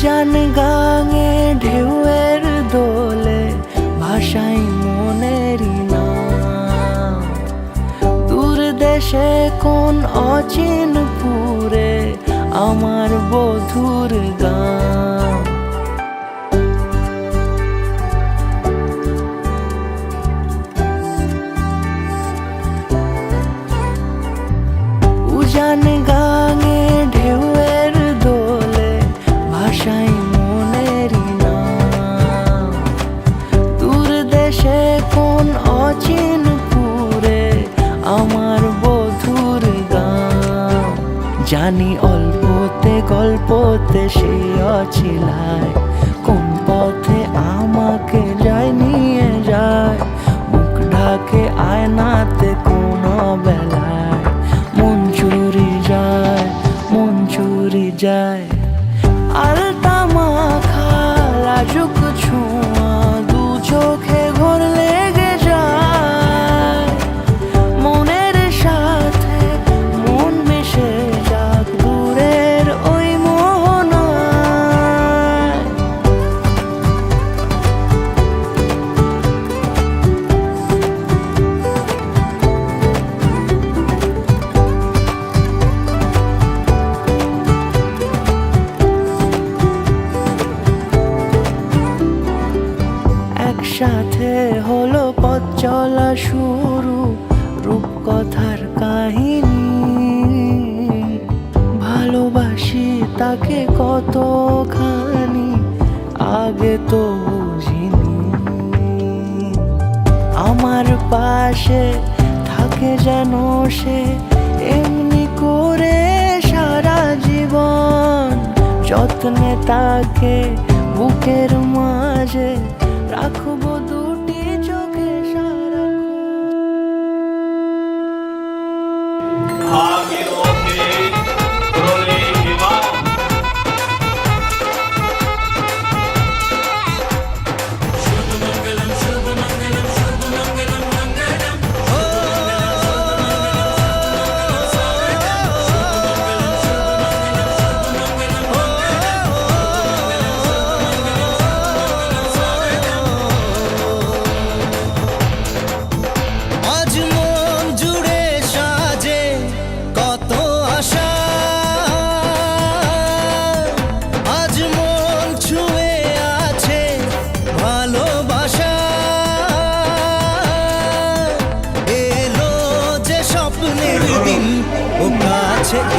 উজান গাঙে ঢেউয়ের দোলে ভাষাই মনেরই নাম। দূর দেশে কোন অচিনপুরে আমার বধুর গান। উজান গাঙে ঢেউয়ের দোলে ভাষাই মনেরই নাম। দূর দেশে কোন অচিনপুরে আমার বধুর গান। জানি অল্পতে গল্পতে সে অছিলায় কোন পথে আমাকে যায় নিয়ে যায়। মুখ ঢাকে আয়নাতে কোন বেলায় মন চুরি যায়, মন চুরি যায়। আলতা মাখা লাজুক ছোঁয়া দু চোখে ঘোর লেগে যায়। মনের সাথে মন মিশে যাক দূরের ওই মোহনায়। একসাথে হলো পথ চলা শুরু, রূপকথার কাহিনী। ভালোবাসি তাকে কতখানি আগে তো বুঝিনি। আমার পাশে থাকে যেন সে এমনি করে সারা জীবন। যত্নে তাকে বুকের মাঝে রাখবো দুটি চোখে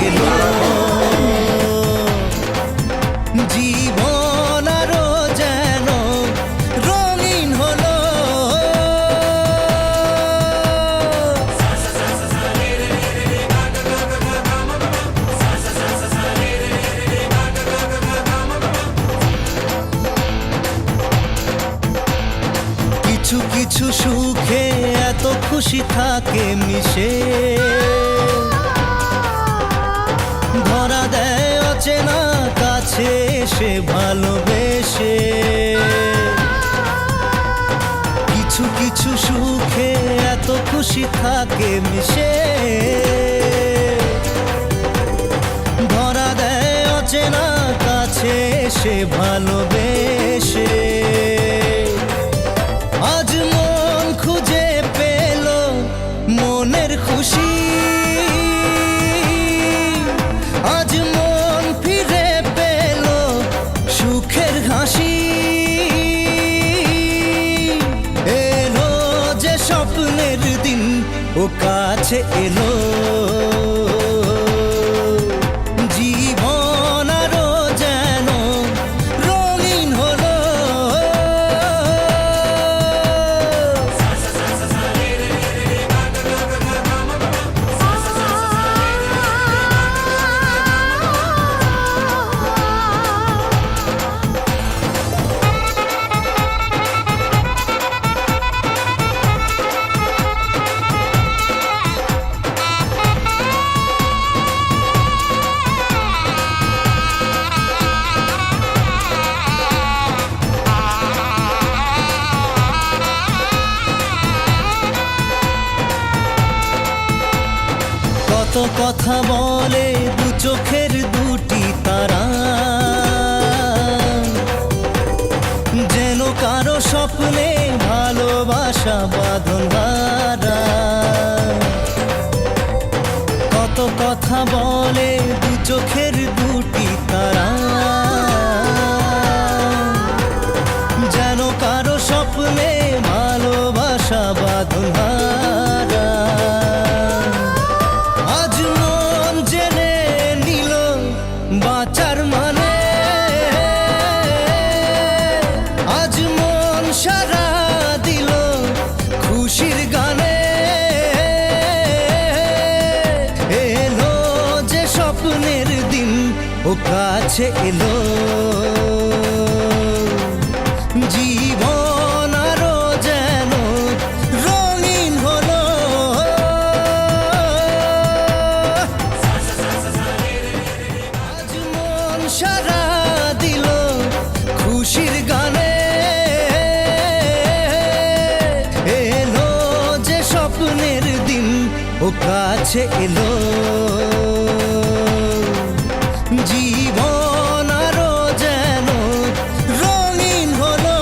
এলো। জীবন আরো যেন রঙিন হলো। কিছু কিছু সুখে এত খুশি থাকে মিশে। ধরা দেয় অচেনা কাছে সে ভালোবেসে। কিছু কিছু সুখে এত খুশি থাকে মিশে। ধরা দেয় অচেনা কাছে সে ভালোবেসে। আজ মন খুঁজে পেল মনের খুশি। আজ মন ফিরে পেল সুখের হাসি। এলো যে স্বপ্নের দিন ও কাছে এলো। জীবন আরো যেন রঙিন হলো। কত কথা বলে দু চোখের দুটি তারা। ভালোবাসা বাঁধন হারা। কত কথা বলে দু চোখের দুটি তারা, যেন কারো স্বপ্নে ভালোবাসা বাঁধন হারা। আজ মন জেনে নিল বাঁচার মানে, আজ মন সারা দিল খুশির গানে। এলো যে স্বপ্নের দিন ও কাছে এলো, জীবন আরো যেন রঙিন হলো। আজ মন সারা দিল খুশির গানে। এলো যে স্বপ্নের দিন ও কাছে এলো, জীবন আরো যেন রঙিন হলো।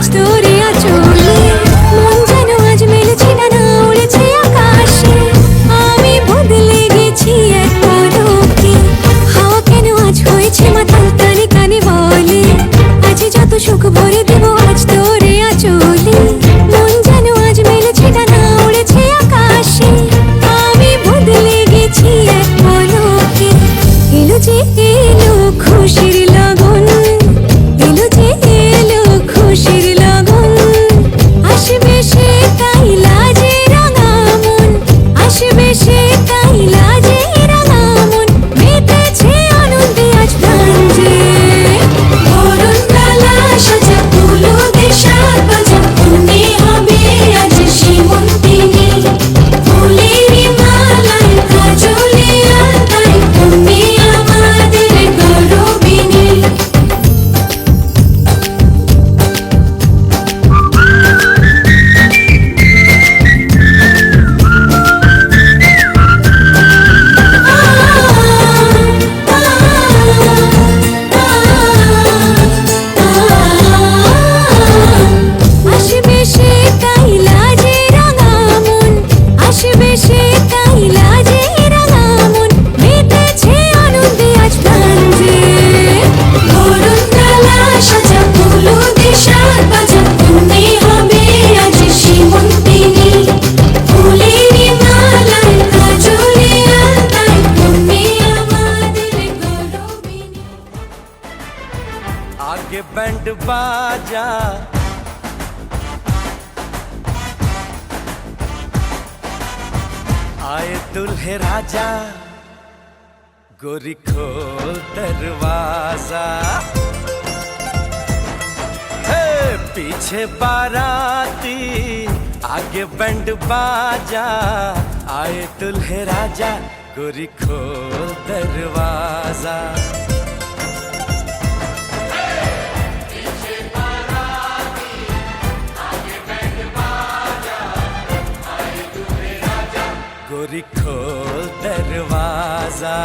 আজ তোরে আঁচলে মন যেন আজ মেলেছে ডানা উড়েছে আকাশে আমি বদলে গেছি এক পলকে হাওয়া কেন আজ হয়েছে মাতাল কানে কানে বলে আজ যত সুখ ভরে দেব আজ তোরে আঁচলে মন যেন আজ মেলেছে ডানা উড়েছে আকাশে আমি বদলে গেছি এক পলকে এলো যে এলো খুশির লগন এলো যে এলো খুশির লগন আসবে সে তাই লাজে রাঙা মন আসবে সে তাই লাজে রাঙা মন মেতেছে আনন্দে আজ প্রাণ যে বরণ ডালা সাজা ফুলো দেশার বাজা মনে হবে আজ সীমন্তিনী ফুলের মালায় কাজলে আলতায় তুমি আমাদের গৌরবিনী আসবে সে তাই লাজে রাঙা মন আসবে সে তাই লাজে রাঙা মন মেতেছে আনন্দে আজ প্রাণ যে বরণ ডালা সাজা ফুলো দেশার বাজা তুমি হবে আজ সীমন্তিনী ফুলের মালায় কাজলে আলতায় তুমি আমাদের গৌরবিনী आगे बैंड बाजा आए दुल्हे राजा गोरी खोल दरवाजा हे पीछे बाराती आगे बैंड बाजा आए दुल्हे राजा गोरी खोल दरवाजा गोरी खोल दरवाजा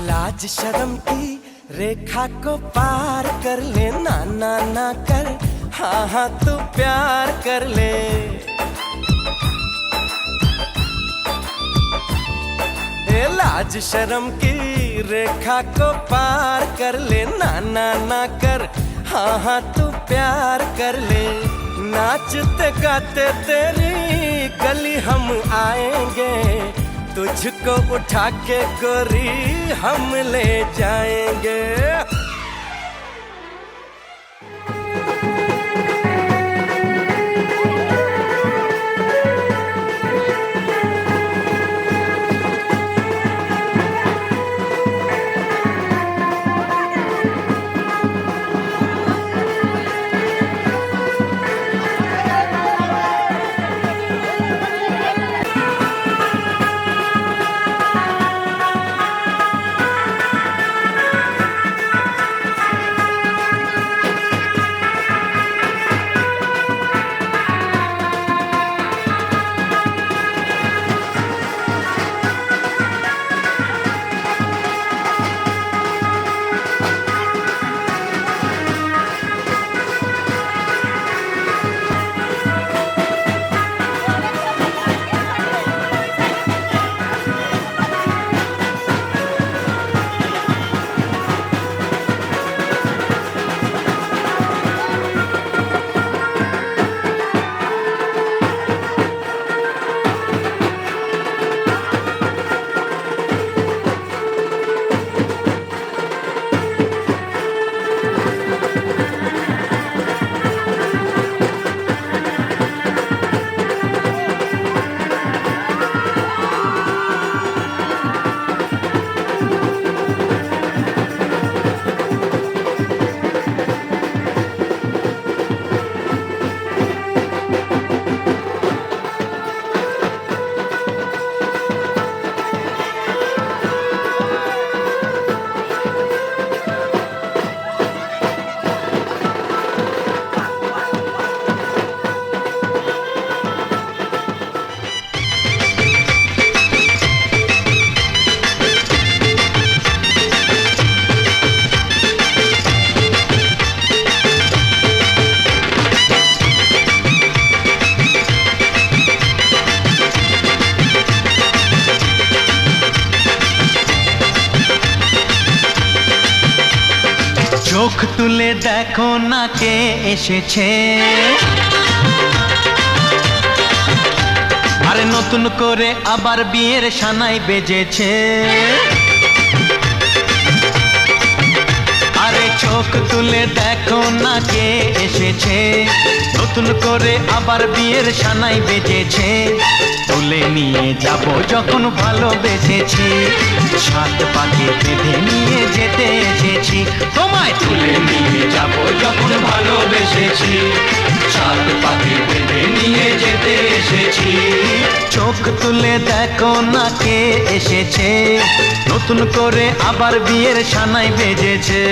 लाज शर्म की रेखा को पार कर ले ना ना ना कर हाँ हाँ तू प्यार कर ले ए लाज शर्म की रेखा को पार कर ले ना ना ना कर हाँ हाँ तू प्यार कर ले नाचते गाते तेरी गली हम आएंगे तुझको उठा के गोरी हम ले जाएंगे চোখ তুলে দেখো না কে এসেছে, আরে নতুন করে আবার বিয়ের সানাই বেজেছে। আরে চোখ তুলে দেখো না কে এসেছে, নতুন করে আবার বিয়ের সানাই বেজেছে। তুলে নিয়ে যাব যখন ভালোবেসেছি, সাত পাকে বেঁধে নিয়ে যেতে এসেছি। তোমায় তুলে নিয়ে যাব যখন ভালোবেসেছি, সাত পাকে বেঁধে নিয়ে যেতে এসেছি। চোখ তুলে দেখো না কে এসেছে, নতুন করে আবার বিয়ের সানাই বেজেছে।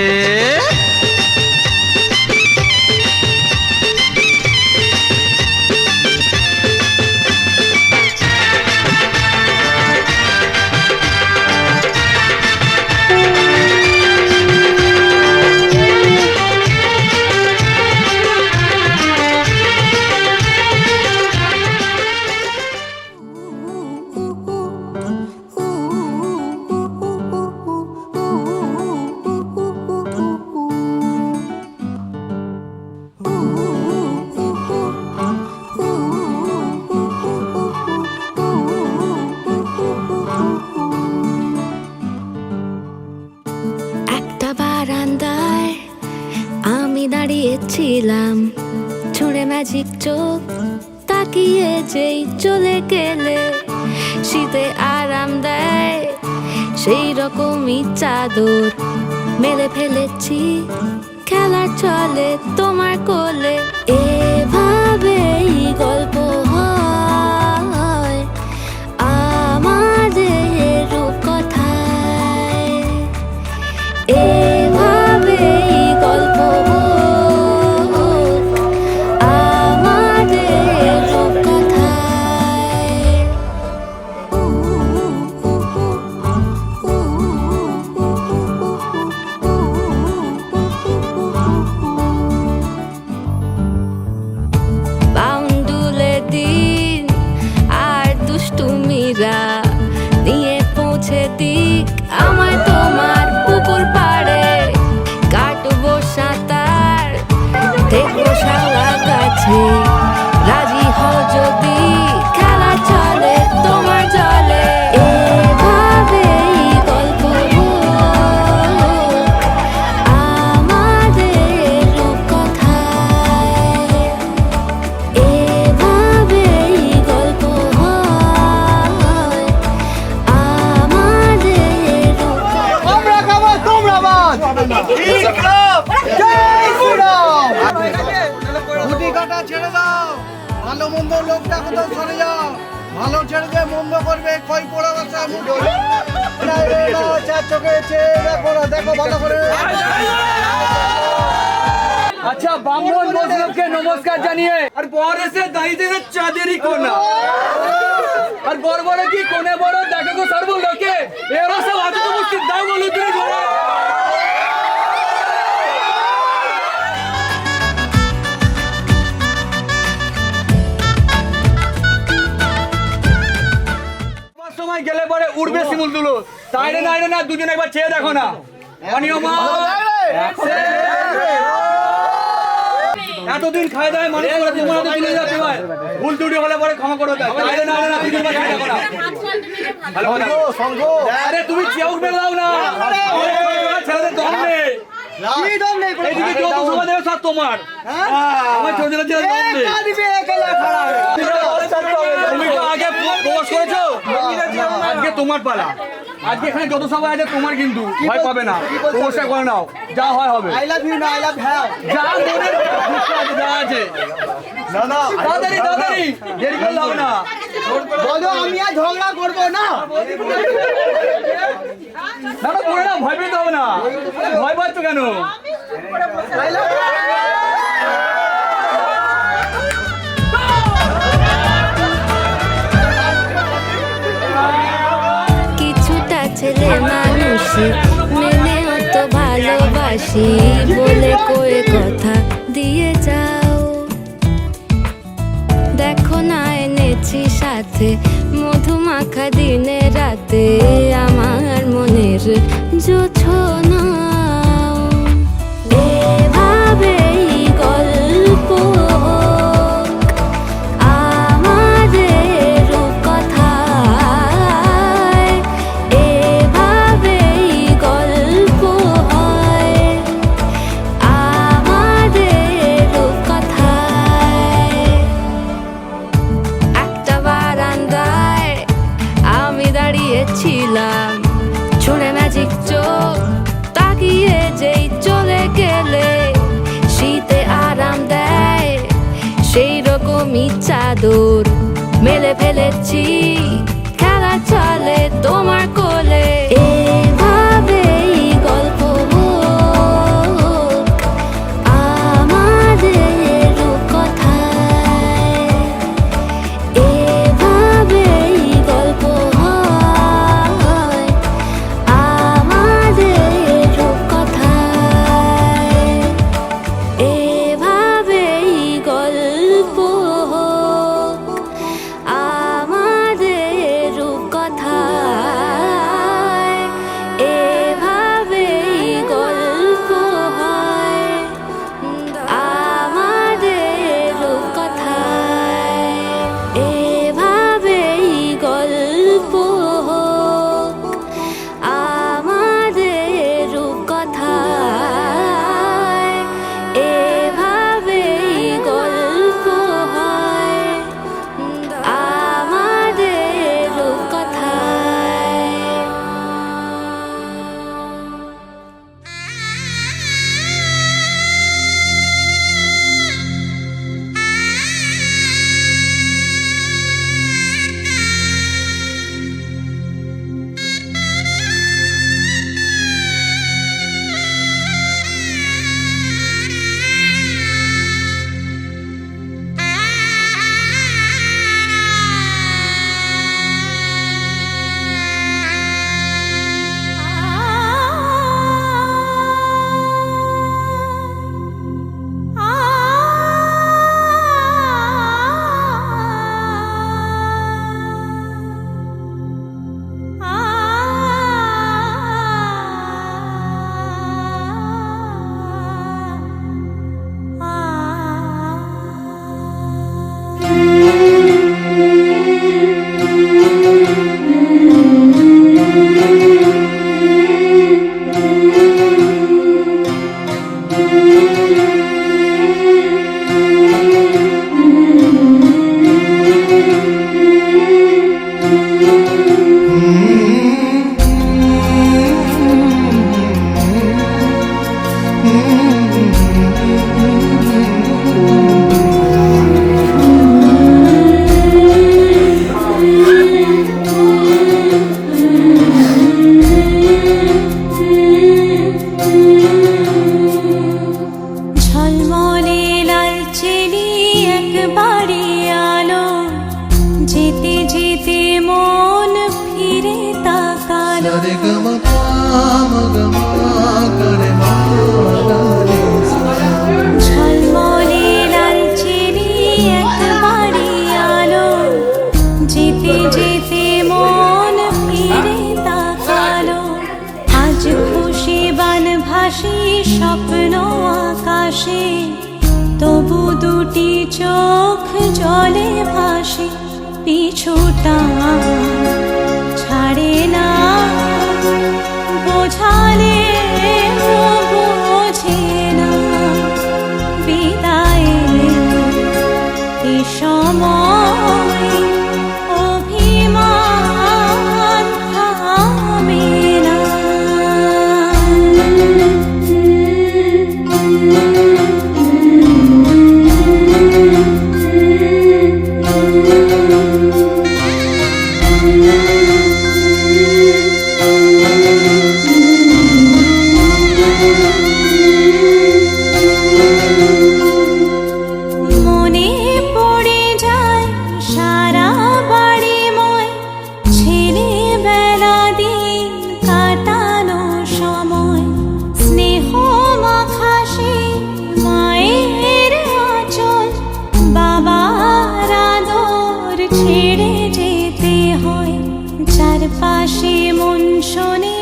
বারান্দায় আমি দাঁড়িয়েছিলাম, ছুঁড়ে ম্যাজিক চোখ তাকিয়ে যেই চলে গেলে। শীতে আরাম দেয় সেই রকমই চাদর মেলে ফেলেছি, খেলার চলে তোমার কোলে। এভাবেই গল্প হয় আমাদের রূপকথায়, এভাবেই গল্প আমাদের রূপকথায়। বাউন্ডুলে দিন আর দুষ্টুমিরা নিয়ে পৌঁছে দিক আমায় তোমার পুকুর পাড়ে। কাটবো সাঁতার দেখবো শাওয়া গাছে, রাজি হও যদি খেলা চলে তোমার জলে। এভাবেই গল্প আমাদের রূপকথায়, এভাবেই গল্প আমাদের রূপকথায়। আমরা খাবো তোমরা বাদ। জয় শ্রীরাম। গুটি কাটা ছেড়ে দাও, ভালো মন্দ লোকটা কোথাও সরে যাও। ভালো ছেড়ে দিয়ে মন্দ করবে, কই পড়া বসা মুখে চার চোখে দেখো না, দেখো ভালো করে। আচ্ছা, ব্রাহ্মণ বৈষ্ণবকে নমস্কার জানিয়ে আর বর এসে দাঁড়িয়ে চাঁদেরই কোনা, আর বর বড় কি কোনে বড় দেখো গো সর্বলোকে। এরা সব হাতে তো মুক্তি দাও বলো তুমি জোরে। সময় গেলে পরে উড়বে শিমুল তুলো, তাই না দুজনে একবার চেয়ে দেখো না। অনিয়মা এতদিন খায় দায় মানুষ করে তোমার হাতে তুলে যাচ্ছে ভাই, ভুল ত্রুটি হলে পরে ক্ষমা করে দাও। না দুজনে চেয়ে দেখো না। আরে তুমি চেয়েও বেলাও না, ছেলেদের দম নেই। এইদিকে যত সময় দেবে সব তোমার, আমার ছোটদের দম নেই। তুমি তো আগে প্রবেশ করেছো, আজকে তোমার পালা। আজকে এখানে যত সবাই আছে তোমার, কিন্তু ভয় পাবে না, প্রবেশটা করে নাও, যা হয় হবে। আই লাভ ইউ না, আই লাভ হ্যাঁ। যা মনের যা আছে তাড়াতাড়ি দেরি করলে হবে না। বলো আমি আর ঝগড়া করবো না। করে না, ভয় পেতে হবে না। ভয় পাচ্ছ কেন? I love you. কিছুটা ছেলে মানুষই মেনে অত ভালোবাসি বলে কয়ে কথা দিয়ে যাও। দেখো না এনেছি সাথে মধুমাখা দিনে রাতে আমার মনের জোছনা। সেই রকমই চাদর মেলে ফেলেছি, খেলা চলে তোমার কোলে। এভাবেই গল্প হোক আমাদের রূপকথায়, এভাবেই গল্প হয় আমাদের রূপকথায়, এভাবেই গল্প হোক আমাদের রূপকথায়, এভাবেই গল্প হয় আমাদের রূপকথায়, এভাবেই গল্প হোক আমাদের রূপকথায়, এভাবেই গল্প হয় আমাদের রূপকথায়। ঝলমলে লালচেলি একবারে আলো, যেতে যেতে মন ফিরে তাকালো। ঝলমলে লালচেলি একবারে আলো, যেতে যেতে মন ফিরে তাকালো। আজ খুশি বান ভাসি স্বপ্ন আকাশে, তবু দুটি চোখ জলে ভাসে। পিছুটা ছাড়ে না, বোঝালে বোঝে না। বিদায়ের এ সময় অভিমান থামে না। চারপাশে মন শোনে,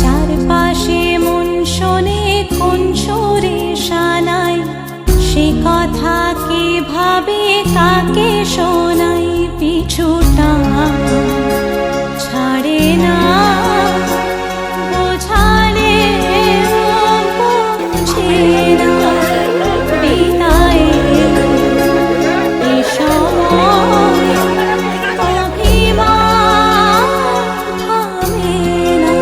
চারপাশে মন শোনে কোন সুরে শানাই। সে কথা কে ভাবে কাকে শোনাই। পিছুটা ছাড়ে না, বোঝালে বোঝে না। বিদায়ের এ সময় অভিমান থামে না।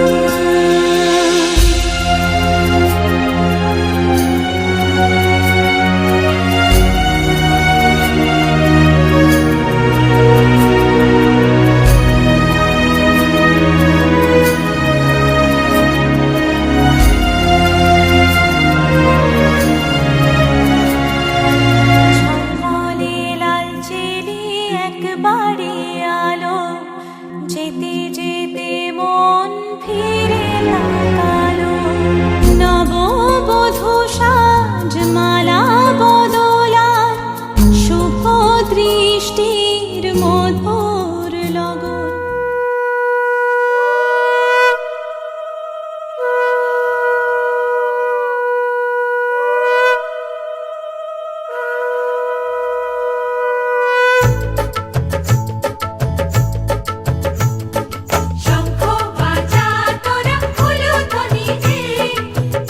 শঙ্খ বাজা তোরা উলুধ্বনি দে,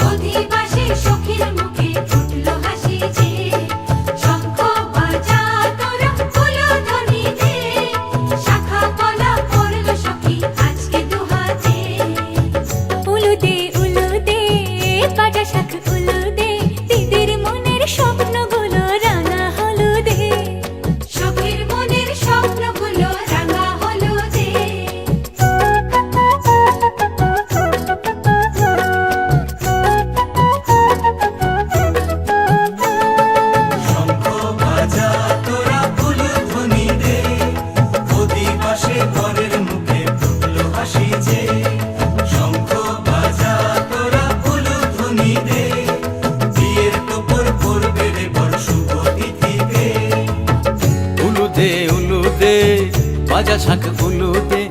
অধিবাসী সখীর মুখে ফুটলো হাসি যে। শঙ্খ বাজা তোরা উলুধ্বনি দে, শাখা কলা পড়লো সখী আজকে দুহাতে। উলুদে উলুদে বাজা শাখ উলুদে, দিদির মনের স্বপ্নগুলো রাঙা হলুদে। সখীর মনের স্বপ্নগুলো রাঙা হলুদে। শঙ্খ বাজা তোরা উলুধ্বনি দে, অধিবাসে ঘরের মুখে ফুটলো হাসি যে। শঙ্খ বাজা তোরা উলুধ্বনি দে, বিয়ের তোপর পড়বে রে বর শুভ তিথিতে। উলুদে উলুদে বাজা শাখ উলুদে।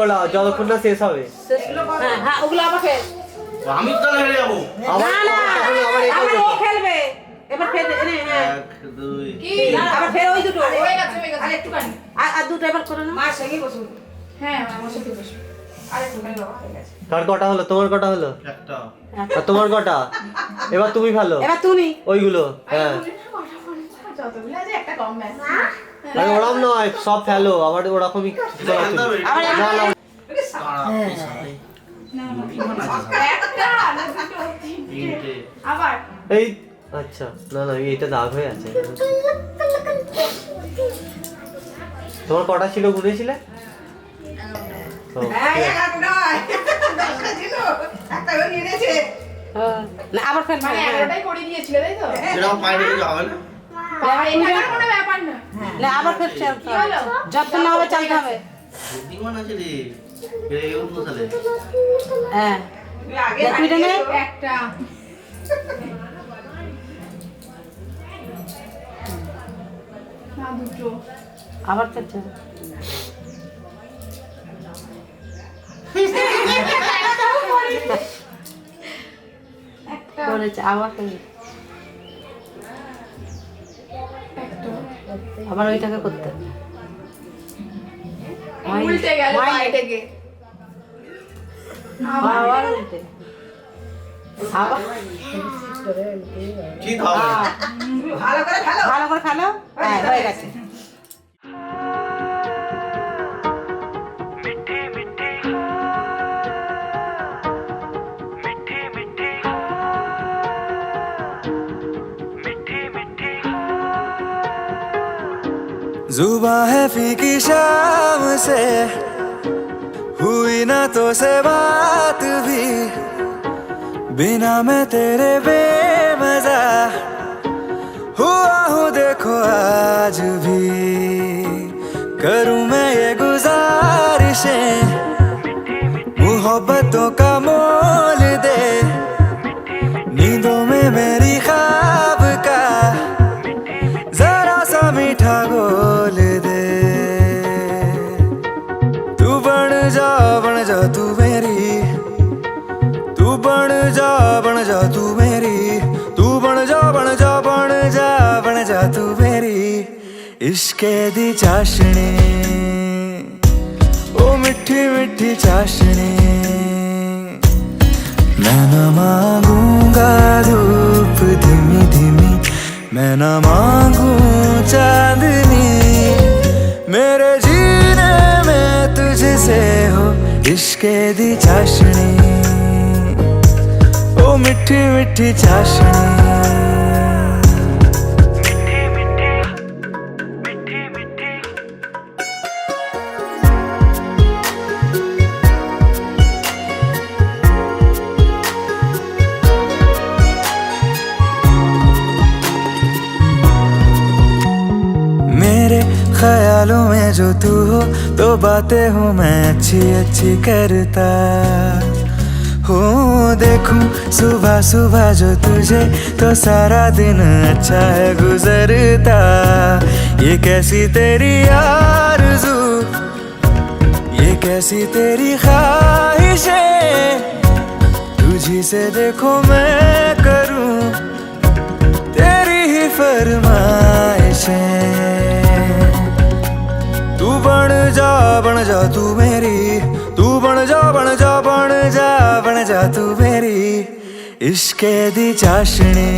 করাও যতক্ষণ না শেষ হবে। হ্যাঁ হ্যাঁ ওগুলো আবার ফেল আমি তো হেরে যাবো। আবার না না তখন আবার এই আবার করবে ও তো। খেলবে এবার ফেল হ্যাঁ 1 2 কি আবার ফেল ওই দুটো হয়ে গেছে আর একটুখানি আর দুটো এবার করে না মার সঙ্গে বসুন হ্যাঁ আমার সাথে বসুন আর একটুখানি বাবা হয়ে গেছে কার কটা হলো? তোমার কটা হলো? একটা আর তোমার কটা? এবার তুমি ভালো এবার তুমি ওইগুলো। হ্যাঁ যতগুলো আছে একটা কম ব্যাস আরে ওরকম নয়, সব ফেলো আবার ওরকমই করা তুমি। আবার না না একটা না দুটো তিনটে আবার এই আচ্ছা না না এইটা দাগ হয়ে আছে। তোমার কটা ছিল গুনেছিলে? ও, ঠিক আছে। না আবার ফেল মানে 11টাই করে দিয়েছিল তাই তো এরকম পাইলে যাবে না। বাবা এটা কোনো ব্যাপার না না আবার ফেল চলতে কি হলো যতক্ষণ না হবে চলতে হবে বুদ্ধিমান আছে রে এই অন্য সালে হ্যাঁ আগে তুইটা নে একটা না দুটো আবার চলছে করেছে আবার ফেল আবার ওইটাকে করতে হবে। উল্টে গেল মাইনে। বাইরে থেকে আবার উল্টে আবার কি হবে ভালো করে খেলো হ্যাঁ হয়ে গেছে जुबां है फीकी शाम से हुई ना तो से बात भी बिना मैं तेरे बेमजा हुआ हूँ देखो आज भी करूँ मैं ये गुजारिशें मोहब्बतों का मोल दे नींदों में मेरी ख्वाब का जरा सा मीठा बोल दे तू बन जा तू मेरी तू बन जा तू मेरी तू बन जा तू मेरी इश्के दी चाशनी ओ मिठी मिठी चाशनी मैं न मांगूंगा धूप धीमी धीमी मैं न मांगू चांदनी मेरे जीने में तुझसे हो इश्के दी चाशनी ओ मिठी मिठी चाशनी मेरे ख्यालों में जो तू हो तो बातें हूँ मैं अच्छी अच्छी करता हूँ देखूं सुबह सुबह जो तुझे तो सारा दिन अच्छा है गुजरता ये कैसी तेरी आरज़ू ये कैसी तेरी ख्वाहिशें तुझी से देखो मैं करूं तेरी ही फरमाइशें तू बन जा तू मेरी तू बन जा तू मेरी इश्के दी चाशनी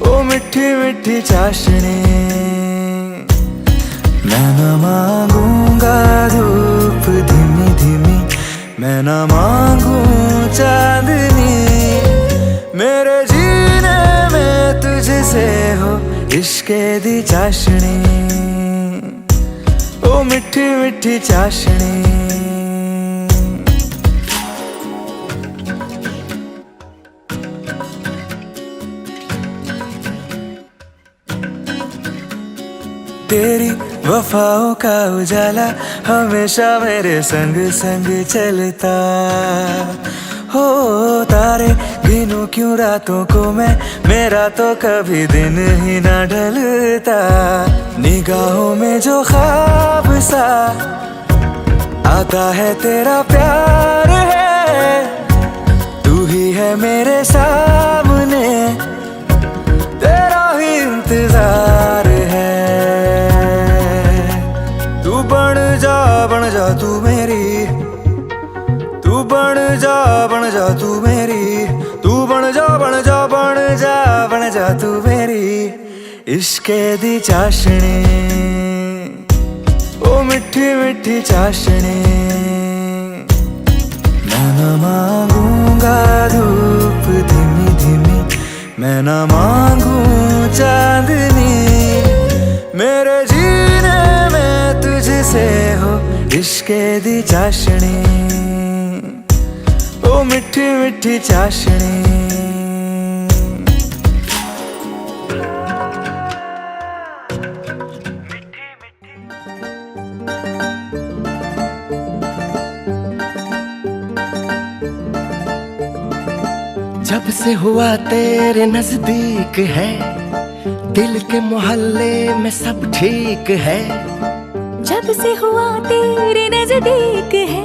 ओ मिठी मिठी चाशनी मैं न मांगूंगा धूप धीमी धीमी मैं न मांगू चांदनी मेरे जीने में तुझसे हो इश्के दी चाशनी ओ मिठी मिठी चाशनी तेरी वफाओं का उजाला हमेशा मेरे संग संग चलता हो तारे गिनूं क्यों रातों को मैं मेरा तो कभी दिन ही ना ढलता निगाहों में जो ख्वाब सा आता है तेरा प्यार है, तू ही है मेरे सामने, तेरा ही इंतजार है। तू बन जा तू मेरी, तू बन जा तू मेरी, तू बन जा तू मेरी इश्के दी चाशनी, ओ मिठी मिठी चाशनी। मैं न मांगूंगा धूप धीमी धीमी, मैं न मांगू चांदनी, मेरे जीने में तुझसे हो इश्के दी चाशनी, ओ मिठी मिठी चाशनी। जब से हुआ तेरे नजदीक है, दिल के मोहल्ले में सब ठीक है। जब से हुआ तेरे नजदीक है,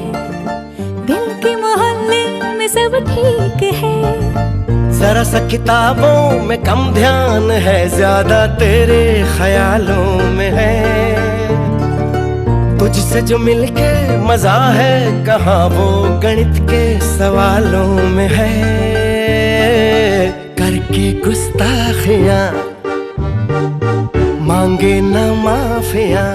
दिल के मोहल्ले में सब ठीक है। जरा सा किताबों में कम ध्यान है, ज्यादा तेरे ख्यालों में है। तुझसे जो मिलके मजा है, कहाँ वो गणित के सवालों में है। करके गुस्ताखियां मांगे न माफियां,